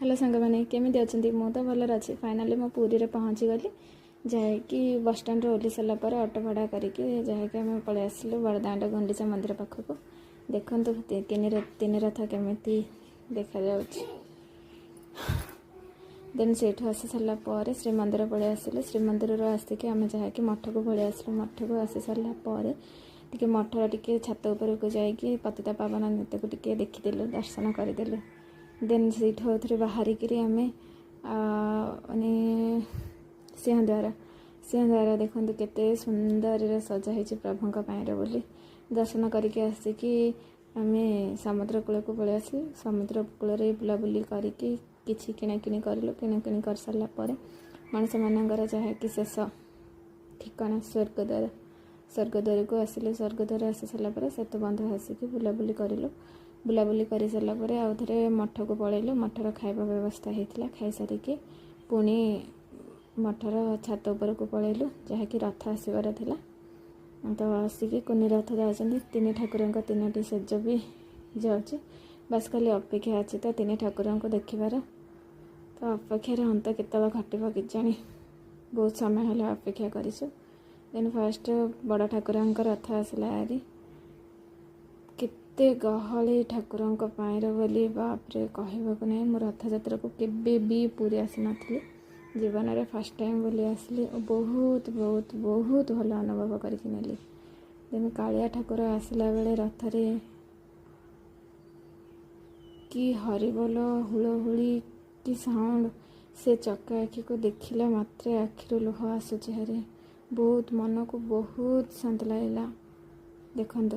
hello सांग मैंने केमी अच्छा मु तो भलर अच्छी फाइनाली मो पुरी रे पहुँची गली जैकि बस स्टैंड ओह्लि सारा पर ऑटो भाड़ा करके जैक आम पलि आसलु बड़दाण्ड गुंडीचा मंदिर पाखक देखु तीन रथ केमी देखा देन से आसी सारापर श्रीमंदिर पलि आसिलु श्रीमंदिर आसिक आम जहाँकि मठ को पलि आसलु मठ को आसी सारापर टी मठर टी छात उपरक जाकि पतिता पावन नृत्य को टी देखीदेलु दर्शन करदेलु देन से बाहरिक आम माने सिंहद्वार देखो केते सुंदर सजा हो प्रभुंक बोली दर्शन करके आसिकी आम समुद्र कूल को पलि आसलु समुद्र कूल बुलाबुली करके किछि किणाकिणी करलु किणाकिणी कर सारा पर मनुष्य मानकर जहाँकि शेष ठिकाना स्वर्गद्वार को आसिलु स्वर्गद्वार आसी सारापर सेतु बंध आसिकी बुलाबुली करलु बुलाबुली कर सारापर आउ थे मठ को पलैलु मठर खाଇବା व्यवस्था होता खाई सारिकी पुणी मठर छात उपर को पलैलु जहाँकि रथ आसबार थिला तो आसिकी कुनी रथ जाऊँ तीन ठाकुर तीन सेज भी जाऊँगी बास खाली अपेक्षा अच्छी तो तीन ठाकुर को देखिबार तो अपेक्षार अंत केतल घटब कि बहुत समय है अपेक्षा करूँ देन फास्ट बड़ ठाकुर रथ आसला आरी केते गहली ठाकुर बोली बापरे कहवाक नहीं मो रथ यात्रा को केबे भी पूरी आसी नथी जीवन में फर्स्ट टाइम बोली आसली बहुत बहुत बहुत भल अनुभव करके नेली देन कालिया ठाकुर आसला बेले रथरे कि हरिबोल हुलहुली कि साउंड से चका आखि को देखिला मात्रे आखिर लुह आसुचे हरे बहुत मन को बहुत शांत लगला देखो